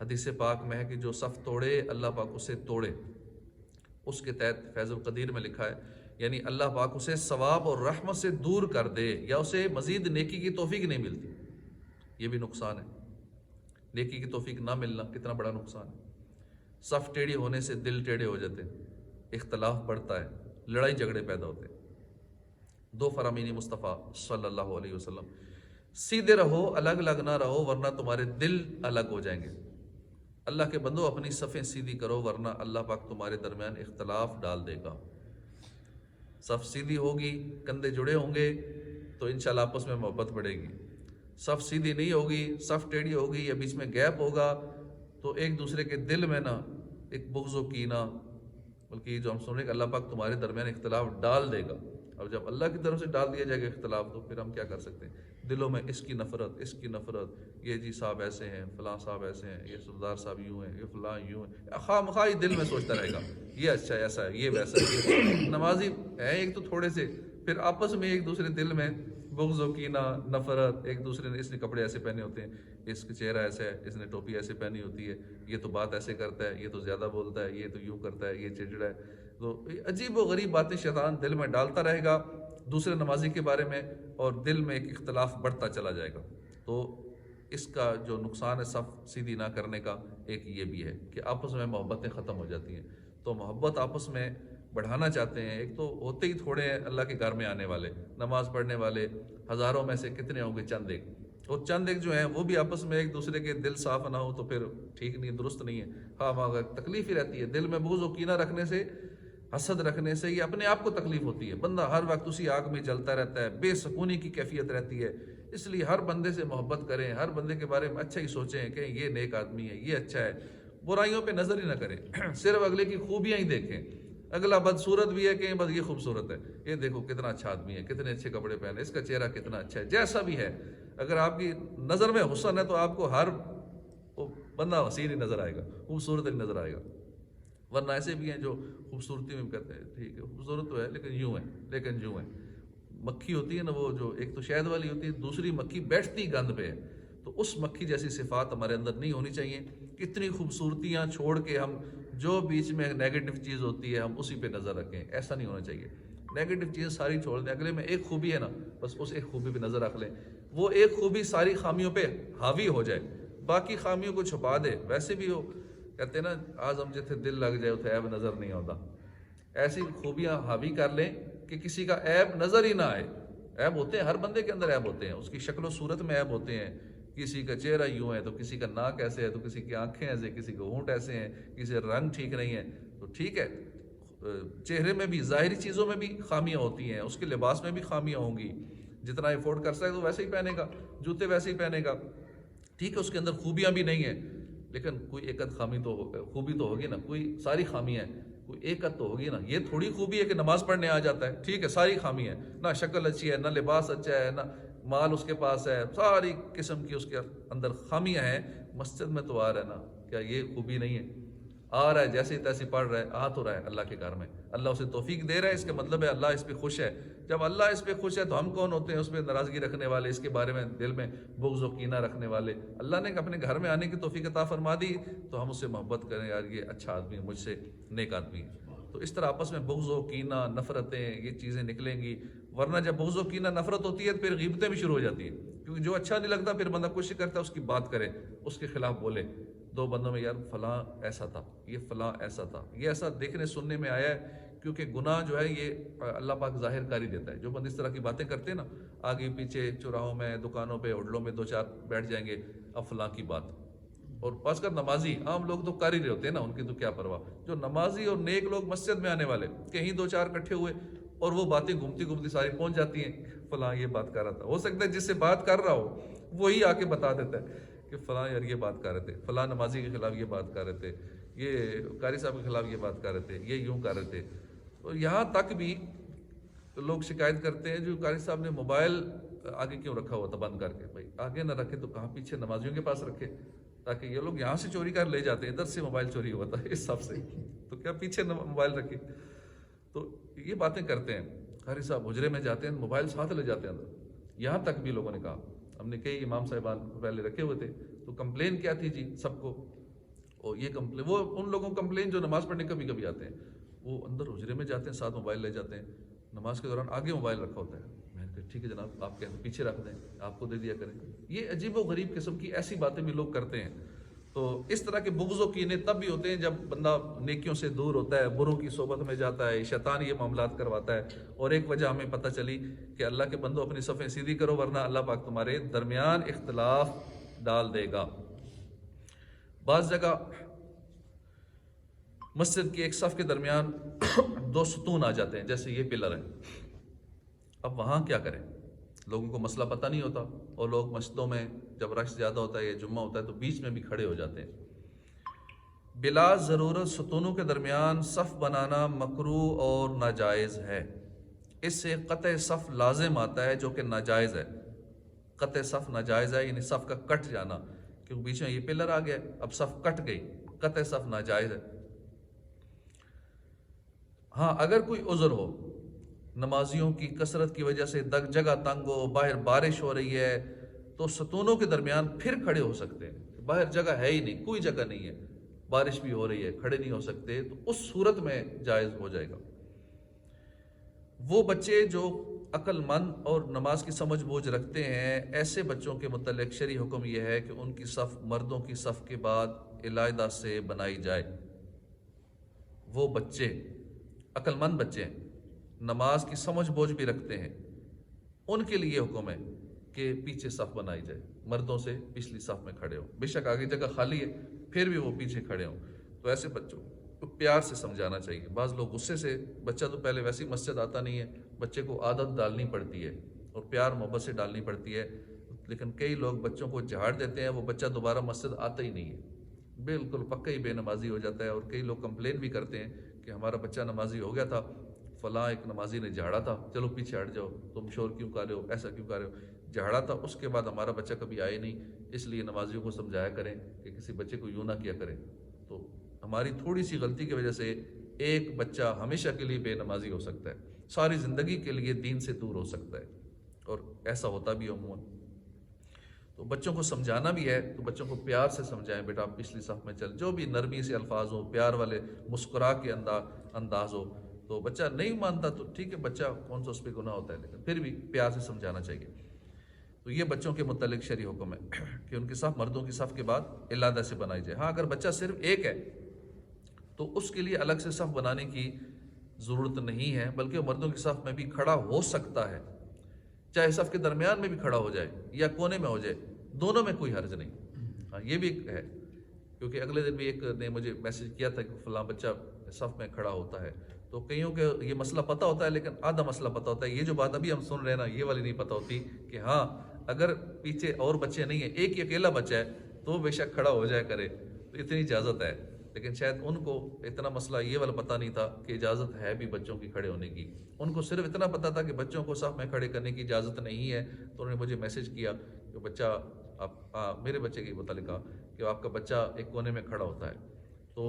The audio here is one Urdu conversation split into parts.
حدیث پاک میں ہے کہ جو صف توڑے اللہ پاک اسے توڑے. اس کے تحت فیض القدیر میں لکھا ہے یعنی اللہ پاک اسے ثواب اور رحمت سے دور کر دے یا اسے مزید نیکی کی توفیق نہیں ملتی. یہ بھی نقصان ہے، نیکی کی توفیق نہ ملنا کتنا بڑا نقصان ہے. صف ٹیڑھی ہونے سے دل ٹیڑھے ہو جاتے ہیں، اختلاف بڑھتا ہے، لڑائی جھگڑے پیدا ہوتے ہیں. دو فرامین مصطفیٰ صلی اللہ علیہ وسلم: سیدھے رہو، الگ الگ نہ رہو ورنہ تمہارے دل الگ ہو جائیں گے. اللہ کے بندو اپنی صفیں سیدھی کرو ورنہ اللہ پاک تمہارے درمیان اختلاف ڈال دے گا. صف سیدھی ہوگی، کندھے جڑے ہوں گے تو انشاءاللہ آپس میں محبت بڑھے گی. صف سیدھی نہیں ہوگی، صف ٹیڑھی ہوگی یا بیچ میں گیپ ہوگا تو ایک دوسرے کے دل میں نا ایک بغض و کینہ، بلکہ یہ جو ہم سن رہے ہیں کہ اللہ پاک تمہارے درمیان اختلاف ڈال دے گا. اور جب اللہ کی طرف سے ڈال دیا جائے گا اختلاف تو پھر ہم کیا کر سکتے ہیں؟ دلوں میں اس کی نفرت، اس کی نفرت، یہ جی صاحب ایسے ہیں، فلاں صاحب ایسے ہیں، یہ سردار صاحب یوں ہیں، یہ فلاں یوں ہیں، خواہ مخواہ دل میں سوچتا رہے گا یہ اچھا ہے، ایسا ہے، یہ ویسا ہے. یہ نمازی ہیں ایک تو تھوڑے سے، پھر آپس میں ایک دوسرے دل میں بغض و کینہ، نفرت. ایک دوسرے نے اس نے کپڑے ایسے پہنے ہوتے ہیں، اس کا چہرہ ایسا ہے، اس نے ٹوپی ایسے پہنی ہوتی ہے، یہ تو بات ایسے کرتا ہے، یہ تو زیادہ بولتا ہے، یہ تو یوں کرتا ہے، یہ چڑچڑا ہے. تو عجیب و غریب باتیں شیطان دل میں ڈالتا رہے گا دوسرے نمازی کے بارے میں اور دل میں ایک اختلاف بڑھتا چلا جائے گا. تو اس کا جو نقصان ہے صف سیدھی نہ کرنے کا ایک یہ بھی ہے کہ آپس میں محبتیں ختم ہو جاتی ہیں. تو محبت آپس میں بڑھانا چاہتے ہیں، ایک تو ہوتے ہی تھوڑے ہیں اللہ کے گھر میں آنے والے، نماز پڑھنے والے ہزاروں میں سے کتنے ہوں گے؟ چند ایک. اور چند ایک جو ہیں وہ بھی آپس میں ایک دوسرے کے دل صاف نہ ہو تو پھر ٹھیک نہیں، درست نہیں ہے. ہاں مگر تکلیف ہی رہتی ہے دل میں. بغض و کینہ رکھنے سے، حسد رکھنے سے یہ اپنے آپ کو تکلیف ہوتی ہے. بندہ ہر وقت اسی آگ میں جلتا رہتا ہے، بے سکونی کی کیفیت رہتی ہے. اس لیے ہر بندے سے محبت کریں، ہر بندے کے بارے میں اچھا ہی سوچیں کہ یہ نیک آدمی ہے، یہ اچھا ہے. برائیوں پہ نظر ہی نہ کریں، صرف اگلے کی خوبیاں ہی دیکھیں. اگلا بدصورت بھی ہے کہ بس یہ خوبصورت ہے، یہ دیکھو کتنا اچھا آدمی ہے، کتنے اچھے کپڑے پہنے، اس کا چہرہ کتنا اچھا ہے. جیسا بھی ہے اگر آپ کی نظر میں حسن ہے تو آپ کو ہر بندہ حسین ہی نظر آئے گا، خوبصورت ہی نظر آئے گا. ورنہ ایسے بھی ہیں جو خوبصورتی میں کہتے ہیں ٹھیک ہے خوبصورت تو ہے لیکن یوں ہے، لیکن یوں ہے. مکھی ہوتی ہے نا وہ جو ایک تو شہد والی ہوتی ہے، دوسری مکھی بیٹھتی گند پہ ہے. تو اس مکھی جیسی صفات ہمارے اندر نہیں ہونی چاہیے. کتنی خوبصورتیاں چھوڑ کے ہم جو بیچ میں نیگیٹو چیز ہوتی ہے ہم اسی پہ نظر رکھیں، ایسا نہیں ہونا چاہیے. نیگیٹو چیز ساری چھوڑ دیں، اگلے میں ایک خوبی ہے نا بس اس ایک خوبی پہ نظر رکھ لیں. وہ ایک خوبی ساری خامیوں پہ حاوی ہو جائے، باقی خامیوں کو چھپا دے. ویسے بھی وہ کہتے ہیں نا آزم جتھے دل لگ جائے اتنے عیب نظر نہیں آتا. ایسی خوبیاں حاوی کر لیں کہ کسی کا عیب نظر ہی نہ آئے. عیب ہوتے ہیں، ہر بندے کے اندر عیب ہوتے ہیں، اس کی شکل و صورت میں عیب ہوتے ہیں. کسی کا چہرہ یوں ہے تو کسی کا ناک ایسے ہے تو کسی کی آنکھیں ایسے، کسی کے ہونٹ ایسے ہیں، کسی کا رنگ ٹھیک نہیں ہے. تو ٹھیک ہے چہرے میں بھی ظاہری چیزوں میں بھی خامیاں ہوتی ہیں، اس کے لباس میں بھی خامیاں ہوں گی. جتنا افورڈ کر سکے تو ویسے ہی پہنے گا، جوتے ویسے ہی پہنے گا. ٹھیک ہے اس کے اندر خوبیاں بھی نہیں ہیں لیکن کوئی ایک خامی تو خوبی تو ہوگی نا. کوئی ساری خامیاں ہیں، کوئی ایک تو ہوگی نا. یہ تھوڑی خوبی ہے کہ نماز پڑھنے آ جاتا ہے، ٹھیک ہے ساری خامی ہے، نہ شکل اچھی ہے، نہ لباس اچھا ہے، نہ مال اس کے پاس ہے، ساری قسم کی اس کے اندر خامیاں ہیں. مسجد میں تو آ رہا ہے نا، کیا یہ خوبی نہیں ہے؟ آ رہا ہے جیسے تیسے پڑھ رہا ہے، آ تو رہا ہے اللہ کے گھر میں، اللہ اسے توفیق دے رہا ہے، اس کا مطلب ہے اللہ اس پہ خوش ہے. جب اللہ اس پہ خوش ہے تو ہم کون ہوتے ہیں اس پہ ناراضگی رکھنے والے، اس کے بارے میں دل میں بغض و کینہ رکھنے والے؟ اللہ نے اپنے گھر میں آنے کی توفیق عطا فرما دی تو ہم اس سے محبت کریں، یار یہ اچھا آدمی ہے، مجھ سے نیک آدمی ہے. تو اس طرح آپس میں بغض و کینہ، نفرتیں، یہ چیزیں نکلیں گی. ورنہ جب بغض و کینہ نفرت ہوتی ہے تو پھر غیبتیں بھی شروع ہو جاتی ہیں، کیونکہ جو اچھا نہیں لگتا پھر بندہ کوشش کرتا ہے اس کی بات کرے، اس کے خلاف بولے. دو بندوں میں یار فلاں ایسا تھا، یہ فلاں ایسا تھا، یہ ایسا دیکھنے سننے میں آیا ہے. کیونکہ گناہ جو ہے یہ اللہ پاک ظاہر کاری دیتا ہے. جو بندے اس طرح کی باتیں کرتے ہیں نا، آگے پیچھے چوراہوں میں، دکانوں پہ، ہوٹلوں میں دو چار بیٹھ جائیں گے، اب فلاں کی بات. اور خاص کر نمازی، عام لوگ تو کر ہی رہے ہوتے ہیں نا، ان کی تو کیا پرواہ. جو نمازی اور نیک لوگ مسجد میں آنے والے، کہیں دو چار اکٹھے ہوئے اور وہ باتیں گھومتی گھومتی ساری پہنچ جاتی ہیں. فلاں یہ بات کر رہا تھا، ہو سکتا ہے جس سے بات کر رہا ہو وہی آ کے بتا دیتا ہے کہ فلاں یار یہ بات کر رہے تھے، فلاں نمازی کے خلاف یہ بات کر رہے تھے، یہ قاری صاحب کے خلاف یہ بات کر رہے تھے، یہ یوں کر رہے تھے. اور یہاں تک بھی لوگ شکایت کرتے ہیں جو قاری صاحب نے موبائل آگے کیوں رکھا ہوا تھا بند کر کے؟ بھائی آگے نہ رکھے تو کہاں پیچھے نمازیوں کے پاس رکھے، تاکہ یہ لوگ یہاں سے چوری کر لے جاتے ہیں، ادھر سے موبائل چوری ہوا تھا اس سب سے، تو کیا پیچھے موبائل رکھے؟ تو یہ باتیں کرتے ہیں. قاری صاحب حجرے میں جاتے ہیں موبائل ساتھ لے جاتے ہیں اندر. یہاں تک بھی لوگوں نے کہا، ہم نے کئی امام صاحبان پہلے رکھے ہوئے تھے تو کمپلین کیا تھی جی سب کو اور یہ کمپلین، وہ ان لوگوں کو کمپلین جو نماز پڑھنے کبھی کبھی آتے ہیں، وہ اندر حجرے میں جاتے ہیں، ساتھ موبائل لے جاتے ہیں، نماز کے دوران آگے موبائل رکھا ہوتا ہے، میں نے کہا ٹھیک ہے جناب آپ کہتے ہیں پیچھے رکھ دیں، آپ کو دے دیا کریں. یہ عجیب و غریب قسم کی ایسی باتیں بھی لوگ کرتے ہیں. تو اس طرح کے بغض و کینے تب بھی ہوتے ہیں جب بندہ نیکیوں سے دور ہوتا ہے، بروں کی صحبت میں جاتا ہے، شیطان یہ معاملات کرواتا ہے. اور ایک وجہ ہمیں پتہ چلی کہ اللہ کے بندوں اپنی صفیں سیدھی کرو ورنہ اللہ پاک تمہارے درمیان اختلاف ڈال دے گا. بعض جگہ مسجد کی ایک صف کے درمیان دو ستون آ جاتے ہیں، جیسے یہ پلر ہیں. اب وہاں کیا کریں؟ لوگوں کو مسئلہ پتہ نہیں ہوتا، اور لوگ مسجدوں میں جب رش زیادہ ہوتا ہے یا جمعہ ہوتا ہے تو بیچ میں بھی کھڑے ہو جاتے ہیں. بلا ضرورت ستونوں کے درمیان صف بنانا مکروہ اور ناجائز ہے. اس سے قطع صف لازم آتا ہے جو کہ ناجائز ہے. قطع صف ناجائز ہے، یعنی صف کا کٹ جانا، کیونکہ بیچ میں یہ پلر آ گیا، اب صف کٹ گئی، قطع صف ناجائز ہے. ہاں اگر کوئی عذر ہو، نمازیوں کی کثرت کی وجہ سے جگہ تنگ ہو، باہر بارش ہو رہی ہے، تو ستونوں کے درمیان پھر کھڑے ہو سکتے ہیں. باہر جگہ ہے ہی نہیں، کوئی جگہ نہیں ہے، بارش بھی ہو رہی ہے، کھڑے نہیں ہو سکتے، تو اس صورت میں جائز ہو جائے گا. وہ بچے جو عقل مند اور نماز کی سمجھ بوجھ رکھتے ہیں، ایسے بچوں کے متعلق شرعی حکم یہ ہے کہ ان کی صف مردوں کی صف کے بعد علیحدہ سے بنائی جائے. وہ بچے عقل مند بچے ہیں، نماز کی سمجھ بوجھ بھی رکھتے ہیں، ان کے لیے حکم ہے کہ پیچھے صف بنائی جائے، مردوں سے پچھلی صف میں کھڑے ہوں. بے شک آگے جگہ خالی ہے پھر بھی وہ پیچھے کھڑے ہوں. تو ایسے بچوں کو پیار سے سمجھانا چاہیے. بعض لوگ غصے سے، بچہ تو پہلے ویسی مسجد آتا نہیں ہے، بچے کو عادت ڈالنی پڑتی ہے اور پیار محبت سے ڈالنی پڑتی ہے، لیکن کئی لوگ بچوں کو جھاڑ دیتے ہیں، وہ بچہ دوبارہ مسجد آتا ہی نہیں ہے، بالکل پکا ہی بے نمازی ہو جاتا ہے. اور کئی لوگ کمپلین بھی کرتے ہیں کہ ہمارا بچہ نمازی ہو گیا تھا، فلاں ایک نمازی نے جھاڑا تھا، چلو پیچھے ہٹ جاؤ، تم شور کیوں کر رہے ہو، ایسا کیوں کر رہے ہو. جھاڑا تھا، اس کے بعد ہمارا بچہ کبھی آئے نہیں، اس لیے نمازیوں کو سمجھایا کریں کہ کسی بچے کو یوں نہ کیا کریں. تو ہماری تھوڑی سی غلطی کی وجہ سے ایک بچہ ہمیشہ کے لیے بے نمازی ہو سکتا ہے، ساری زندگی کے لیے دین سے دور ہو سکتا ہے، اور ایسا ہوتا بھی عموماً. تو بچوں کو سمجھانا بھی ہے تو بچوں کو پیار سے سمجھائیں، بیٹا آپ پچھلی صف میں چل، جو بھی نرمی سے الفاظ ہو، پیار والے مسکرا کے انداز ہو. تو بچہ نہیں مانتا تو ٹھیک ہے، بچہ کون سا اس پہ گناہ ہوتا ہے، لیکن پھر بھی پیار سے سمجھانا چاہیے. تو یہ بچوں کے متعلق شرعی حکم ہے کہ ان کی صف مردوں کی صف کے بعد علیحدہ سے بنائی جائے. ہاں اگر بچہ صرف ایک ہے تو اس کے لیے الگ سے صف بنانے کی ضرورت نہیں ہے، بلکہ وہ مردوں کی صف میں بھی کھڑا ہو سکتا ہے، چاہے صف کے درمیان میں بھی کھڑا ہو جائے یا کونے میں ہو جائے، دونوں میں کوئی حرج نہیں. ہاں یہ بھی ہے، کیونکہ اگلے دن بھی ایک نے مجھے میسج کیا تھا کہ فلاں بچہ صف میں کھڑا ہوتا ہے. تو کئیوں کے یہ مسئلہ پتہ ہوتا ہے لیکن آدھا مسئلہ پتہ ہوتا ہے. یہ جو بات ابھی ہم سن رہے ہیں نا، یہ والی نہیں پتہ ہوتی کہ ہاں اگر پیچھے اور بچے نہیں ہیں، ایک ہی اکیلا بچہ ہے تو بے شک کھڑا ہو جائے کرے، تو اتنی اجازت ہے. لیکن شاید ان کو اتنا مسئلہ یہ والا پتہ نہیں تھا کہ اجازت ہے بھی بچوں کی کھڑے ہونے کی. ان کو صرف اتنا پتہ تھا کہ بچوں کو صف میں کھڑے کرنے کی اجازت نہیں ہے. تو انہوں نے مجھے میسج کیا کہ بچہ آپ میرے بچے کے متعلق کہا کہ آپ کا بچہ ایک کونے میں کھڑا ہوتا ہے. تو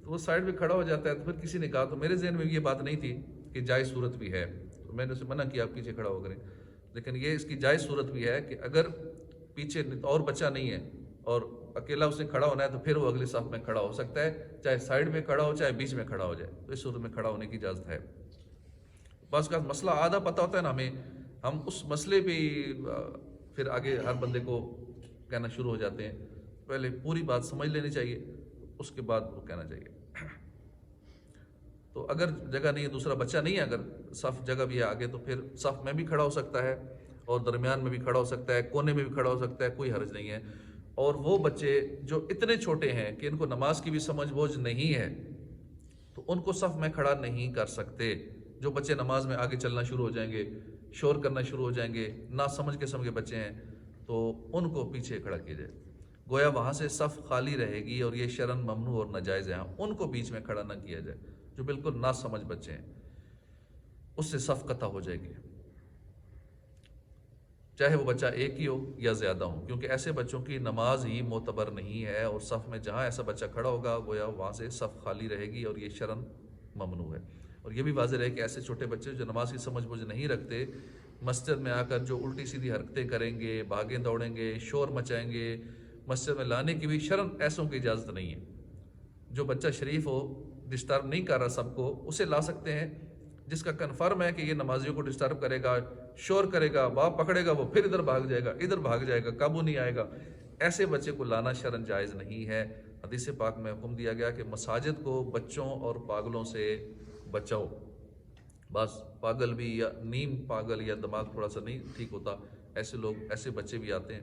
وہ سائڈ پہ کھڑا ہو جاتا ہے. تو پھر کسی نے کہا، تو میرے ذہن میں یہ بات نہیں تھی کہ جائز صورت بھی ہے، تو میں نے اسے منع کیا آپ پیچھے کھڑا ہو کریں. لیکن یہ اس کی جائز صورت بھی ہے کہ اگر پیچھے اور بچہ نہیں ہے اور اکیلا اس نے کھڑا ہونا ہے تو پھر وہ اگلی صف میں کھڑا ہو سکتا ہے، چاہے سائڈ میں کھڑا ہو چاہے بیچ میں کھڑا ہو جائے، تو اس صورت میں کھڑا ہونے کی اجازت ہے. بعض کا مسئلہ آدھا پتہ ہوتا ہے نا ہمیں، ہم اس مسئلے پہ پھر آگے ہر بندے کو کہنا شروع ہو جاتے ہیں. پہلے پوری بات سمجھ لینی چاہیے، اس کے بعد وہ کہنا چاہیے. تو اگر جگہ نہیں ہے، دوسرا بچہ نہیں ہے، اگر صف جگہ بھی ہے آگے، تو پھر صف میں بھی کھڑا ہو سکتا ہے اور درمیان میں بھی کھڑا ہو سکتا ہے، کونے میں بھی کھڑا ہو سکتا ہے، کوئی حرج نہیں ہے. اور وہ بچے جو اتنے چھوٹے ہیں کہ ان کو نماز کی بھی سمجھ بوجھ نہیں ہے تو ان کو صف میں کھڑا نہیں کر سکتے. جو بچے نماز میں آگے چلنا شروع ہو جائیں گے، شور کرنا شروع ہو جائیں گے، نہ سمجھ قسم کے بچے ہیں، تو ان کو پیچھے کھڑا کیا جائے. گویا وہاں سے صف خالی رہے گی اور یہ شرعاً ممنوع اور ناجائز ہے. ان کو بیچ میں کھڑا نہ کیا جائے، جو بالکل نہ سمجھ بچے ہیں، اس سے صف قطع ہو جائے گی، چاہے وہ بچہ ایک ہی ہو یا زیادہ ہو، کیونکہ ایسے بچوں کی نماز ہی معتبر نہیں ہے. اور صف میں جہاں ایسا بچہ کھڑا ہوگا گویا وہاں سے صف خالی رہے گی اور یہ شرعاً ممنوع ہے. اور یہ بھی واضح ہے کہ ایسے چھوٹے بچے جو نماز کی سمجھ بوجھ نہیں رکھتے، مسجد میں آ کر جو الٹی سیدھی حرکتیں کریں گے، بھاگیں دوڑیں گے، شور مچائیں گے، مسجد میں لانے کی بھی شرم ایسوں کی اجازت نہیں ہے۔ جو بچہ شریف ہو، ڈسٹرب نہیں کر رہا سب کو، اسے لا سکتے ہیں۔ جس کا کنفرم ہے کہ یہ نمازیوں کو ڈسٹرب کرے گا، شور کرے گا، باپ پکڑے گا، وہ پھر ادھر بھاگ جائے گا، ادھر بھاگ جائے گا، قابو نہیں آئے گا، ایسے بچے کو لانا شرعاً جائز نہیں ہے۔ حدیث پاک میں حکم دیا گیا کہ مساجد کو بچوں اور پاگلوں سے بچاؤ۔ بس پاگل بھی یا نیم پاگل یا دماغ تھوڑا سا نہیں ٹھیک ہوتا، ایسے لوگ، ایسے بچے بھی آتے ہیں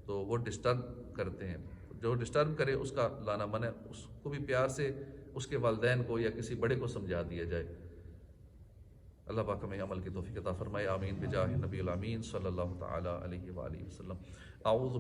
تو وہ ڈسٹرب کرتے ہیں۔ جو ڈسٹرب کرے اس کا لانا منع، اس کو بھی پیار سے اس کے والدین کو یا کسی بڑے کو سمجھا دیا جائے۔ اللہ پاک ہمیں عمل کی توفیق عطا فرمائے، آمین بجاہ نبی الامین صلی اللہ تعالی علیہ وآلہ وسلم۔ اعوذ